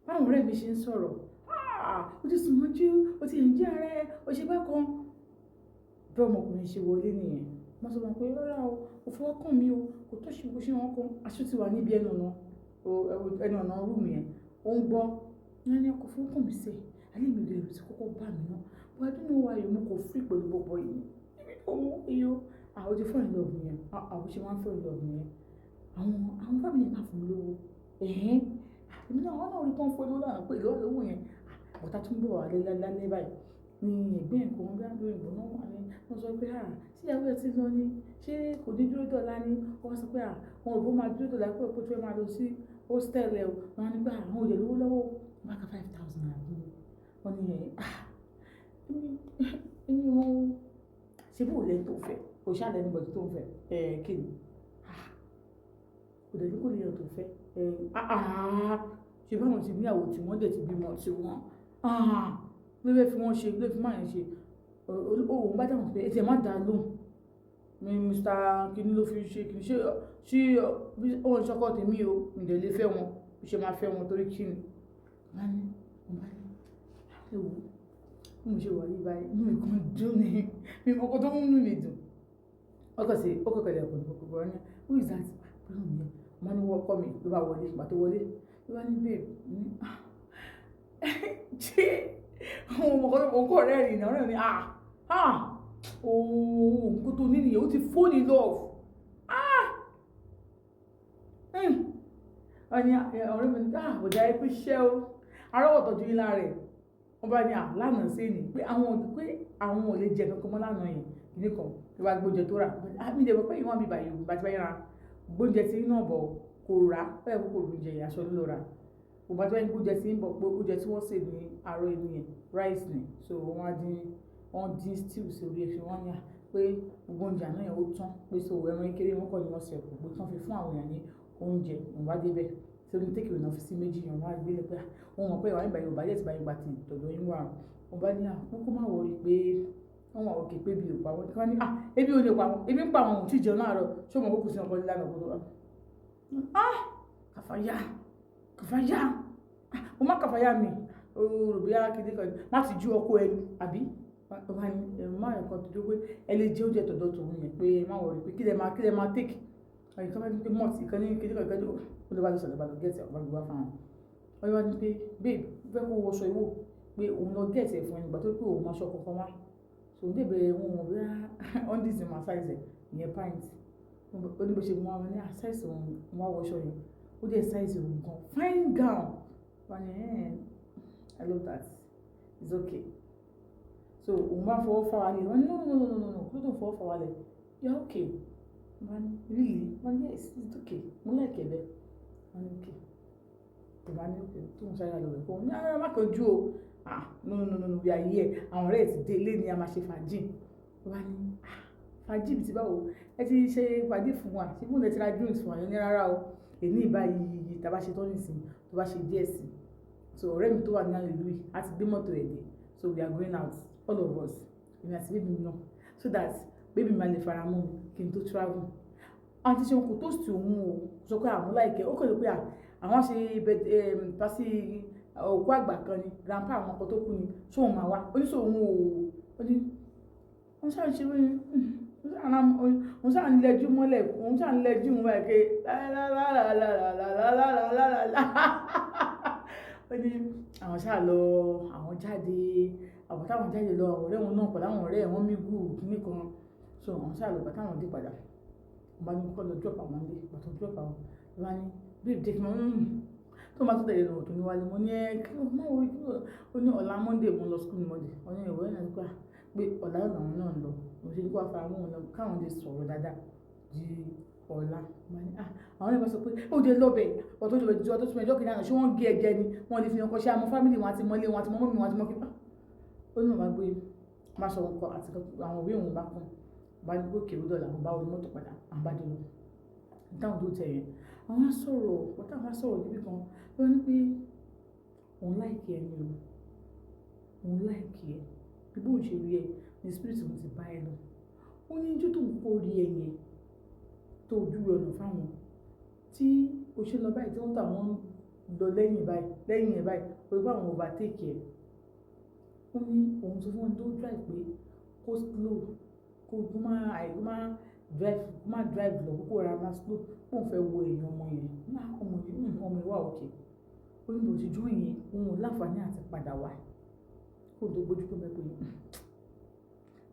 báwọn ọ̀rẹ́ mi ṣe ń sọ̀rọ̀ ó ti sùn mọ́jú ó ti ń jẹ́ ààrẹ ó ṣe bá kan bí ọmọkùnrin ṣe wọlé nìyẹn wọ́n sọ pé rárá o kò fọwọ́ kàn mí o kò tó ṣe bó ṣe wọn kan aṣọ ti wà níbi ẹnu ọ̀nà rúùmù yẹn ó ń gbọ́ ní ọkọ̀ fọwọ́ kàn mí sí alẹ́ mi lè rò sí kókó bá mi náà but I don't know why mo kò free pẹ̀lú gbogbo yìí ọmọ iyo àwọn ti fall in love yẹn àwọn ṣe máa ń fall in love yẹn àwọn family máa fún mi lówó èmi náà wọn náà rí kán fún lówó náà pé ìlú àlówó yẹn ọ̀tá tún bọ̀ wá lálẹ́ báyìí ní ẹgbẹ́ nǹkan bí àdó ìbò náà wà ní wọ́n sọ pé síyàwó ẹ̀ ti lọ ní ṣé kò ní dúró dọ̀la ní wọ́n sọ pé àwọn òbó máa dúró dọ̀la pé òpó tó fẹ́ máa lọ sí hostel ẹ̀ wọ́n ní pé àwọn òde lówó lọ́wọ́ wọ́n ká 5,000 naira wọ́n ní ẹ̀mí wọn ṣe bó lẹ́ tó fẹ́ kò ṣáàlẹ́ níbọ̀dí tó fẹ́ kí ni kò dẹ̀ ní kò lè yàn tó fẹ́ ṣe báwọn ti níyàwó tí wọ́n dẹ̀ ti bímọ tí wọ́n ló fi wọ́n ṣe ló fi máa ń ṣe òun bá dáhùn pé ẹtì ẹ̀ má dá lóhùn ní Mr. kìíní ló fi ṣe kìíní ṣé òun ṣọkọ tèmi o ǹdẹ̀ lè fẹ́ wọn bí ṣe máa fẹ́ wọn torí kí ni ewu bí mo ṣe wà yí báyìí inú mi kan dùn ní mi kọ́kọ́ tó múnú mi dùn ọkọ̀ sí ọkọ̀ kẹlẹ̀ ọkọ̀ ní kòkòrò ní who is that pẹ̀lú mi yẹn wọ́n ní wọ́n kọ́ mi ló bá wọlé ìgbà tó wọlé ló bá ní babe ṣé àwọn ọmọkọ̀ rẹ̀ rìn náà rẹ̀ ní nǹkan tó ní nìyẹn ó ti fall in love ọ̀rẹ́ mi ní ọ̀dà ẹ pé ṣẹ́ o arọ́wọ̀ tọ́jú yín lára rẹ̀ wọ́n bá ní lánàá sí ni pé àwọn ò lè jẹ kankan mọ́ lánàá yẹn ìdí kan ló bá gbóúnjẹ tó rà mi lè mọ̀ pé ìwọ̀n mi bàyẹ̀ bá ti bá yẹn ra gbóúnjẹ tí náà bọ̀ kò rà bẹ́ẹ̀ kó kò lóúnjẹ yẹn aṣọ ló rà òbá tí wọ́n gbóúnjẹ tí ń bọ̀ pé oúnjẹ tí wọ́n sè ní àárọ̀ inú yẹn rice ni so wọ́n dín stew sí orí ẹ̀fẹ̀ wọ́n ní pé gbogbo oúnjẹ àná yẹn ó tán pé so ẹran kékeré wọn kọ́ ni wọ́n sẹ̀ kò tán fi fún àwọn èèyàn ní oúnjẹ òun wá débẹ̀ tí ó ní tẹ́kì ìrìnà fi sí méjì yẹn wọ́n á gbé lẹ́pẹ́ wọn mọ̀ pé ìwà ìgbà Yorùbá yẹ̀ ti bá yín gba ti tọ̀dọ̀ yín wà wọn bá ní wọn kó má wọrí pé wọn wà òkè pé bí òpá wọn ní ebi ò lè pa wọn ebi ń pa wọn ò tí jẹun láàárọ̀ ṣé wọn kò sí ọkọ nílànà òkúta kàfáyà mo má kàfáyà mi òròbíà kìdí kan má ti ju ọkọ ẹni àbí má ẹ̀kan tó dé pé ẹ lè jẹ oúnjẹ tọ̀dọ̀ tòun yẹn pé má wọrí pé kí lẹ máa tèkì àyíká bá ní pé mọ́ọ̀tì ìkan ní kìdí kan ìkẹ́jọ́ ó lè bá lọ sọ̀rọ̀ bá lọ gẹ̀ẹ́sì ọ̀pá gbogbo fáwọn wọ́n wá ní pé babe fẹ́ kó wọṣọ ìwò pé òun lọ gẹ̀ẹ́sì ẹ̀fọn ìgbà tó pé òun máa ṣọ kankan wá so ní ìbẹ̀rẹ̀ wọn ò rí ọ́ndìsì máa ṣáìsì ìyẹn pint ó ní bó ṣe mú àwọn ní àṣàìsì òun wá wọṣọ yẹn ó dẹ̀ ṣáìsì òun gan fine gown wọ́n ní I love that it's okay so òun bá fọwọ́ fà wálé wọ́n ní no kó tó fọwọ́ fà wálé you're okay wọ́n ní really wọ́n ní yes it's okay mo like ẹ̀ bẹ́ẹ̀ wọ́n ní okay ìgbà ní òkè tó ń ṣáyà lọ rẹ̀ kó ní ara má kọjú o no bí ayé ẹ̀ àwọn ọ̀rẹ́ ẹ̀ ti dé ilé ni a máa ṣe fàájì wọ́n ní fàájì bí ti báwo ẹ ti ṣe fàájì fún wa ṣé fún ẹ ti ra drinks fún wa ní rárá o èmi ìbáyìí tàbá ṣe tọ́jú ìsìn tó bá ṣe díẹ̀ sí so ọ̀rẹ́ mi tó wà ní àlè lùi á ti gbé mọ́tò ẹ̀ dé so we are going out all of us èmi àti bébí mi náà so that bébí mi máa lè fara mọ́ mi kí n tó travel àti ṣe wọn kò tó sí òun o sọ pé àwọn láìkẹ́ ó kọ̀ ló pé àwọn ṣe pàṣẹ òkú àgbà kan ni grandpa àwọn ọkọ tó kú ni ṣóun máa wá oníṣòwò òun ò ní wọ́n ṣáà ń ṣe wọ́n ṣáà ń lẹ́jú mọ́lẹ̀ wọ́n ṣáà ń lẹ́jú wọn ẹ̀kẹ́ ó ní àwọn ṣáà lọ àwọn jáde àwọn táwọn jáde lọ àwọn ọ̀rẹ́ wọn náà pẹ̀lú àwọn ọ̀rẹ́ wọn mígù kíní kan so àwọn ṣáà lọ bàtà àwọn dé padà wọ́n bá ní kọ́ lọ drop àwọn ilé pàtó drop àwọn wọ́n bá ní babe take my tó máa tó tẹ̀lé lọ tó ní wálé mo ní kí ló máa wọlé kí ló ó ní ọ̀la monday mo lọ school monday wọ́n ní ìwé náà nípa pé ọ̀la làwọn náà lọ mo ṣe ní kó afárá mọ́ wọn lọ káwọn lè sọ̀rọ̀ dáadáa di ọ̀la àwọn ẹ̀ka sọ pé ó dé lọ́bẹ̀ ọ̀tọ́ ìjọba ìjọba tó tún ẹjọ́ kìíní àná ṣé wọ́n gé ẹ̀jẹ̀ ni wọ́n lè fi ọkọ̀ ṣe àmọ́ fámìlì wọn àti mọ́lé wọn àti mọ́mọ́ mi wọn àti mọ́kí ó ní bàbá gbé má sọ ọkọ̀ àti àwọn òbí òun bá kún bá ní kó kèrú dọ̀là mo bá wọlé mọ́tò padà àbájọ lọ dáhùn tó tẹ̀ yẹn àwọn sọ̀rọ̀ ọ̀tá àwọn sọ̀rọ̀ níbi kan wọ́n ní pé òun láìkí ẹ ní o òun láìkí ẹ bí bóun ṣe rí ẹ ní spirit mo ti bá ẹ lọ ó ní ijó tó ń kó rí ẹ yẹn tó ojú ọ̀nà fáwọn tí o ṣe lọ báyìí tí wọ́n tà wọ́n lọ lẹ́yìn ẹ̀ báyìí pé àwọn overtake ẹ̀. Ó ní òun sọ fún ẹni tó drive pé kó slow, kó má drive lọ, kó ra má slow, kó fẹ́ wo èèyàn ọmọ yẹn. Ọmọ ìwà òkè. Ó ní bó ṣe jó yẹn, òun ò láǹfààní àti padà wá. Kó tó gbójú kó mẹ́ pé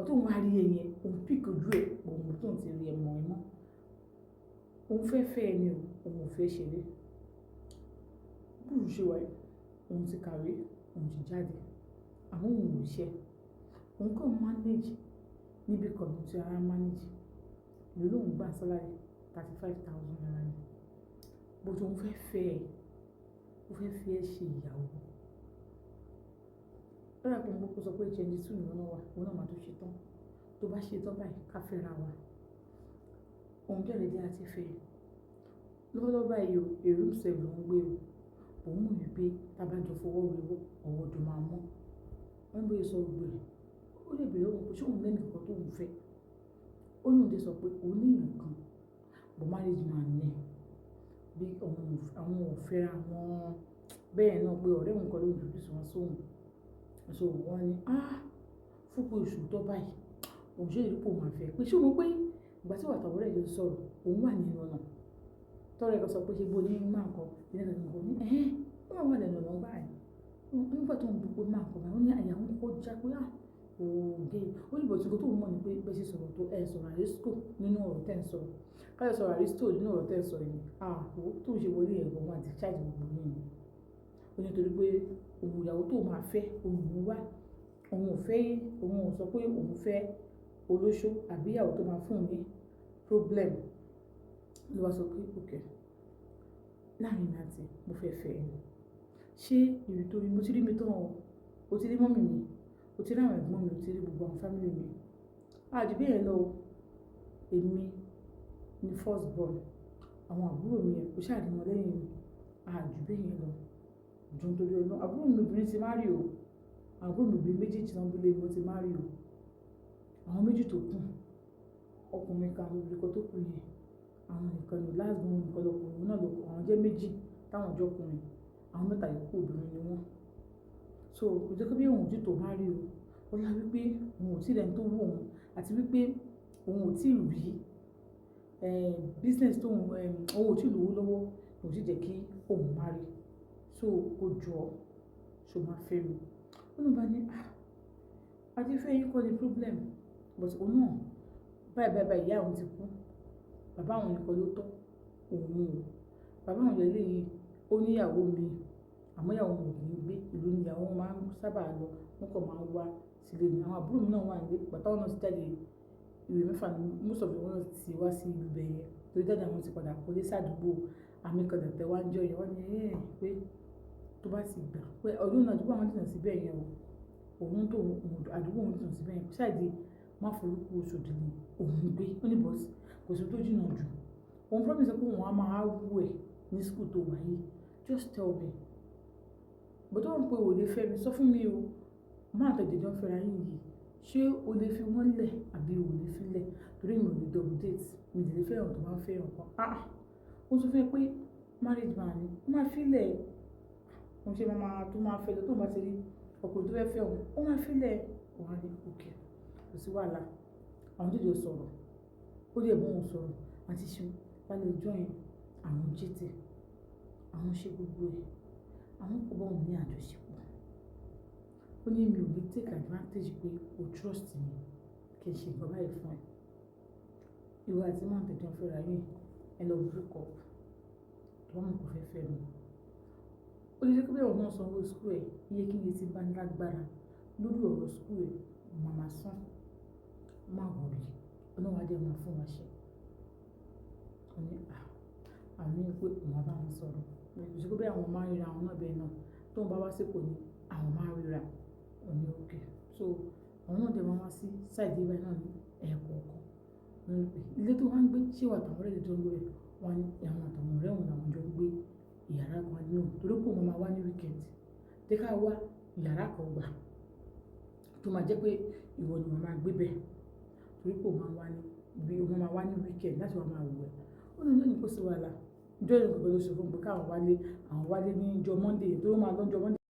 ọ̀tún wá rí ẹyẹn, òun pìk ojú ẹ̀, òun tó ń ti rí ẹmọ ẹ̀ mọ́. Òun fẹ́ ẹni o, òun ò fẹ́ ṣeré. Búrú ṣe wáyé, òun ti kàwé, òun ti jáde, àwọn òun ò ṣe. Òun kàn manage níbi kan tí ara manage. Ìlú lòun gbà salary 35,000 naira ni. Bó tó ń fẹ́ ẹ ṣe ìyàwó. Lọ́la pé mo kó sọ pé 22 ni wọ́n wà, òun náà máa tó ṣe tán. Tó bá ṣe tán báyìí, ká fẹ́ra wa. Òun bẹ̀rẹ̀ dé àti fẹ́. Lọ́wọ́lọ́wọ́ báyìí o, èrú ìṣẹ̀ ló ń gbé o. Òun mọ̀ wípé tá bá jọ fọwọ́ wéwọ́, ọwọ́ jọ máa mọ́. Wọ́n bóyá sọ gbogbo ẹ̀. Ó lè bèèrè òun pé ṣé òun lẹ́nu kankan tó ń fẹ́. Ó ní òde sọ pé òun ní nǹkan, but marriage man ní. Bí àwọn ò fẹ́ra wọn bẹ́ẹ̀ náà pé ọ̀rẹ́ òun kan ló ń dùdú sí wọn sóhun. So wọ́n ní fún pé oṣù tó báyìí, òun ṣe ìrúpò máa fẹ́. Pé ṣé o mọ̀ pé ìgbà tí wàtà ọ̀rẹ́ yìí sọ̀rọ̀, òun wà nínú ọ̀nà. Tọ́rẹ́ kan sọ pé ṣe bó ní máa kọ, ìdílé kan kò ní wọ́n wà lẹ́nu ọ̀nà báyìí. Nígbà tó ń bu pé máa kọ báyìí, ó ní àyà ń kó já pé òògè. Ó ní bọ̀tí tó mọ̀ ní pé bẹ́ẹ̀ ṣe sọ̀rọ̀ tó sọ̀rọ̀ àrísítò nínú ọ̀rọ̀ tẹ́ ń sọ̀rọ̀. Káyọ̀ sọ̀rọ̀ àrísítò nínú ọ̀rọ̀ tẹ́ ń sọ̀rọ̀ yìí. Tó ń ṣe wọlé ẹ̀gbọ́n wọn àti ṣáàjì gbogbo yìí. Ó ní torí pé òun ìyàwó tó máa fẹ́, òun wá. Òun ò sọ pé òun fẹ́ olóṣó àbí ìyàwó tó máa fún un ní problem. Ló wá sọ pé okay, láàrin mi àti mo fẹ́ fẹ́ ẹ. Ṣé ìrì torí mo ti rí mi tán o ti rí mọ́mì mi, o ti rí àwọn ẹ̀gbọ́n mi, o ti rí gbogbo àwọn family mi. Àjù bẹ́ẹ̀ yẹn lọ, èmi ni first born. Àwọn àbúrò mi yẹn kò ṣáà rí wọn lẹ́yìn mi. Àjù bẹ́ẹ̀ yẹn lọ. Jọ nítorí ọ̀nà àbúrò mi obìnrin ti marry o. Àbúrò mi obìnrin méjèèjì náà bílé mi ti marry o. Àwọn méjì tó kù, ọkùnrin kan obìnrin kan tó kù yẹn, àwọn nìkan ní last born nìkan lọkùnrin náà lọkùnrin. Àwọn jẹ́ méjì táwọn ọjọ́ ọkùnrin, àwọn mẹ́ta yòókù obìnrin ni wọ́n. So kò jẹ́ pé òun ò tí tó marry o. Ó lá wípé òun ò tí rẹ̀ tó wù òun àti wípé òun ò tí rí business tó òun ò tí lówó lọ́wọ́, kò tí jẹ́ kí òun marry. So ó jọ ṣò máa fẹ́ mi. Ó ní bá ní àti fẹ́ yín kọ́ ni problem, but òun náà báyìí ìyá òun ti kú. Bàbá àwọn nìkan ló tọ́ òun o. Bàbá àwọn ìyàlẹ́ yìí ó níyàwó mi, àmọ́ ìyàwó wọn ò kì í gbé ìlú ni ìyàwó wọn máa ń sábà lọ, wọn kàn máa ń wá sílé ni. Àwọn àbúrò mi náà wà nílé, bàtà wọn náà ti jáde ìwé mẹ́fà ni most of them náà ti wá sí ìlú bẹ̀yẹn. Torí jáde àwọn ti padà kọ́lé sádùúgbò àmì kan tẹ̀tẹ̀ wá ń jọ yẹn. Wọ́n ní pé tó bá ti gbà pé ọdún náà àdúgbò àwọn jìnnà síbẹ̀ yẹn o. Òun tó àdúgbò òun jìnnà síbẹ̀ yẹn. Ṣáàdì má forúkọ Òṣòdì ni òun gbé. Ó ní bọ́sì kò sí tó jìnnà jù. Òun promise pé òun á máa wú ẹ̀ ní school tó wà yìí. Just tell me. But tó ń pe ò lè fẹ́ mi, sọ fún mi o. Máa tẹ̀jẹ̀ jọ fẹ́ra yín yìí. Ṣé o lè fi wọ́n lẹ̀ àbí o lè fi lẹ̀? Torí mi ò lè double date. Mi lè fẹ́ ọ̀n tó máa ń fẹ́ ọ̀kan. Ó sọ fẹ́ pé marriage man ni. Ó máa fi lẹ̀. Wọ́n ṣe máa tó máa fẹ́ lọ tó bá ti rí ọkùnrin tó fẹ́ fẹ́ òun. Ó máa fi lẹ̀. Wọ́n á ní okay. Kò sí wàhálà. Àwọn jòjò sọ̀rọ̀. Ó dẹ̀ bọ́ òun sọ̀rọ̀. Àti ṣe wálé ọjọ́ yẹn. Àwọn jẹ́tì. Àwọn ṣe gbogbo ẹ̀. Àwọn kò bá òun ní àjọṣepọ̀. Ó ní mi ò lè take advantage pé o trust me kì í ṣe nǹkan báyìí fún ẹ. Ìwọ àti máa tẹ̀jọ́ fẹ́ra yín, ẹ lọ break up. Wọ́n mọ̀ kò fẹ́ fẹ́ mi. Ó lè jẹ́ pé ọ̀nà sanwó school ẹ̀, iye kí iye ti bá ní lágbára lórí ọ̀rọ̀ school ẹ̀, màmá sàn, má wọ̀rí. Ọlọ́run á dẹ̀ máa fún wa ṣe. Ó ní àmì pé òun bá wọn sọ̀rọ̀. Ṣé pé àwọn máa ń ríra àwọn náà bẹ́ẹ̀ náà tó ń bá wá sípò ní àwọn máa ń ríra. Ó ní okay. So àwọn náà dẹ̀ máa wá sí side ibà náà ní ẹ̀ẹ̀kọ̀ọ̀kan. Wọ́n ní pé ilé tó wá ń gbé ṣé wà táwọn ọ̀rẹ́ tó ń gbé rẹ̀. Wọ́n ní àwọn àtàwọn ọ̀rẹ́ òun làwọn jọ ń gbé ìyàrá kan nínú. Torí pé òun máa wá ní weekend. Tẹ́ ká wá ìyàrá kan gbà tó máa jẹ́ pé ìwọ ni wọ́n máa gbé bẹ́ẹ̀. Torí pé òun máa wá ní weekend láti wá máa wù ẹ́. Ó ní kò sí wàhálà. ìjọ yẹn gbogbo ló sọ fún mi pé káwọn wálé, àwọn wálé ní ìjọ Monday tó máa lọ́jọ́ Monday.